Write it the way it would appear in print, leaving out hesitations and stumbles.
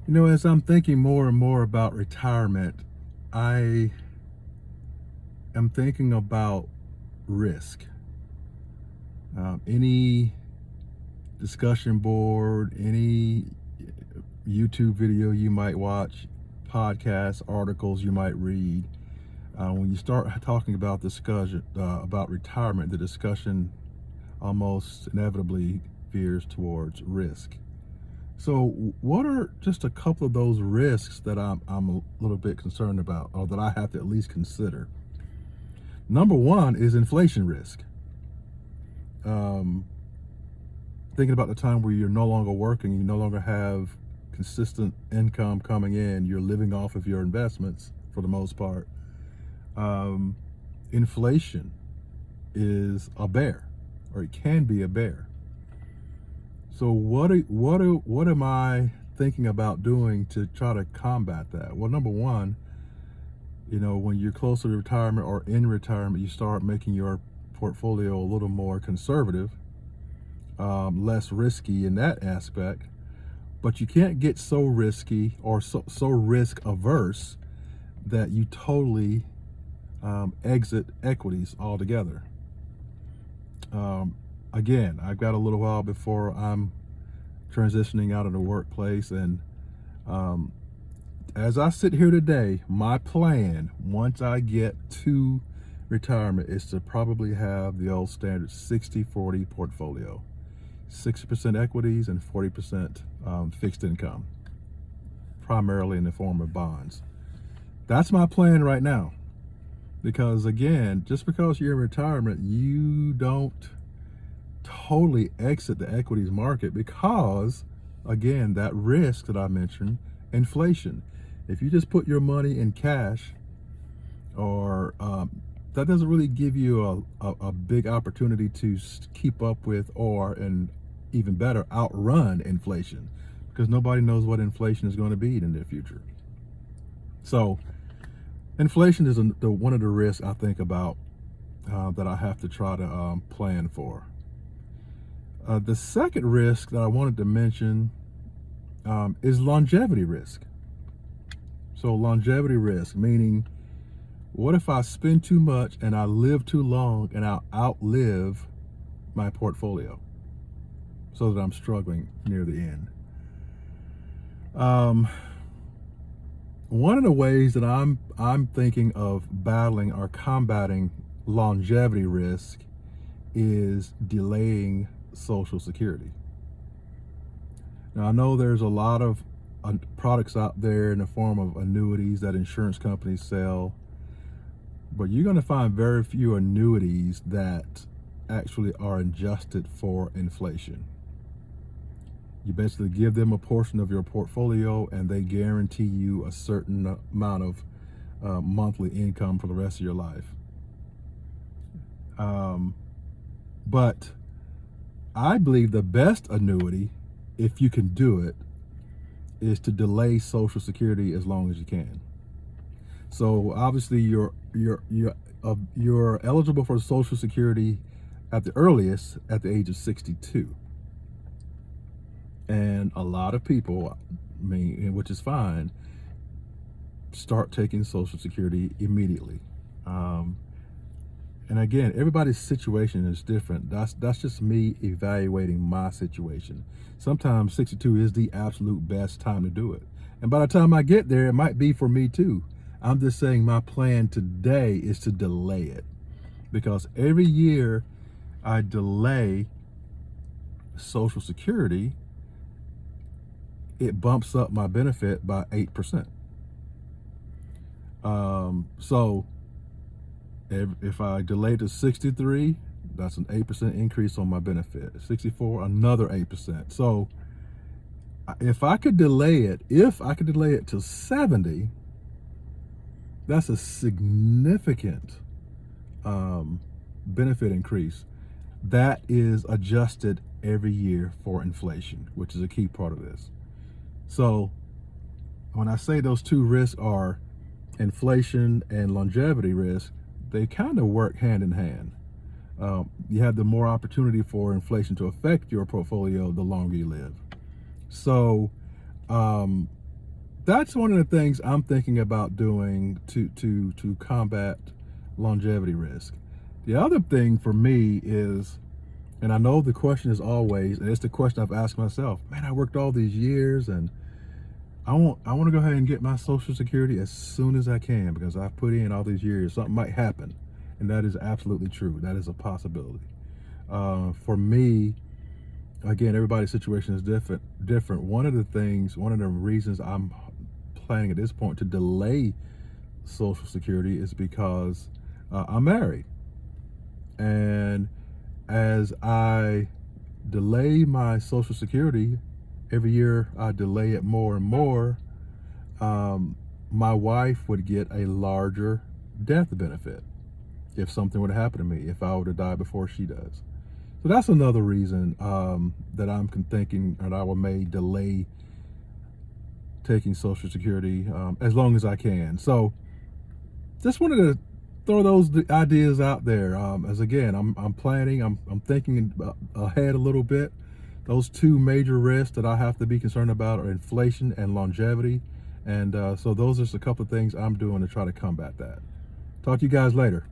As I'm thinking more and more about retirement, I am thinking about risk. Any discussion board, any YouTube video you might watch, podcasts, articles you might read, when you start talking about discussion about retirement, the discussion almost inevitably veers towards risk. So, what are just a couple of those risks that I'm a little bit concerned about, or that I have to at least consider? Number one is inflation risk. Um, Thinking about the time where you're no longer working, you no longer have consistent income coming in, you're living off of your investments for the most part. Um, Inflation is a bear, or it can be a bear. So what am I thinking about doing to try to combat that? Well, number one, when you're closer to retirement or in retirement, you start making your portfolio a little more conservative, less risky in that aspect. But you can't get so risky or so risk averse that you totally exit equities altogether. Um, Again, I've got a little while before I'm transitioning out of the workplace, and um, as I sit here today, my plan once I get to retirement is to probably have the old standard 60-40 portfolio, 60% equities and 40% fixed income, primarily in the form of bonds. That's my plan right now. Because again, just because you're in retirement, you don't totally exit the equities market because, again, that risk that I mentioned, inflation. If you just put your money in cash, or that doesn't really give you a big opportunity to keep up with, or, and even better, outrun inflation, because nobody knows what inflation is going to be in the future. So inflation is one of the risks I think about, that I have to try to plan for. The second risk that I wanted to mention is longevity risk. So longevity risk, meaning, what if I spend too much and I live too long and I'll outlive my portfolio so that I'm struggling near the end? One of the ways that I'm thinking of battling or combating longevity risk is delaying Social Security. Now, I know there's a lot of products out there in the form of annuities that insurance companies sell, but you're going to find very few annuities that actually are adjusted for inflation. You basically give them a portion of your portfolio and they guarantee you a certain amount of monthly income for the rest of your life. But I believe the best annuity, if you can do it, is to delay Social Security as long as you can. So obviously you're eligible for Social Security at the earliest at the age of 62. And a lot of people, which is fine, start taking Social Security immediately. And again, everybody's situation is different. That's just me evaluating my situation. Sometimes 62 is the absolute best time to do it. And by the time I get there, it might be for me too. I'm just saying my plan today is to delay it. Because every year I delay Social Security, it bumps up my benefit by 8%. So if I delay to 63, that's an 8% increase on my benefit. 64, another 8%. So if I could delay it to 70, that's a significant benefit increase. That is adjusted every year for inflation, which is a key part of this. So when I say those two risks are inflation and longevity risk, they kind of work hand in hand. You have the more opportunity for inflation to affect your portfolio the longer you live. So that's one of the things I'm thinking about doing to combat longevity risk. The other thing for me is, and I know the question is always, and it's the question I've asked myself, man, I worked all these years and I want to go ahead and get my Social Security as soon as I can because I've put in all these years. Something might happen, and that is absolutely true. That is a possibility. For me, again, everybody's situation is different. One of the reasons I'm planning at this point to delay Social Security is because I'm married, and as I delay my Social Security, every year I delay it more and more, my wife would get a larger death benefit if something were to happen to me, if I were to die before she does. So that's another reason that I'm thinking that I may delay taking Social Security as long as I can. So just wanted to throw those ideas out there. As again, I'm planning, I'm thinking ahead a little bit. Those two major risks that I have to be concerned about are inflation and longevity. And so those are just a couple of things I'm doing to try to combat that. Talk to you guys later.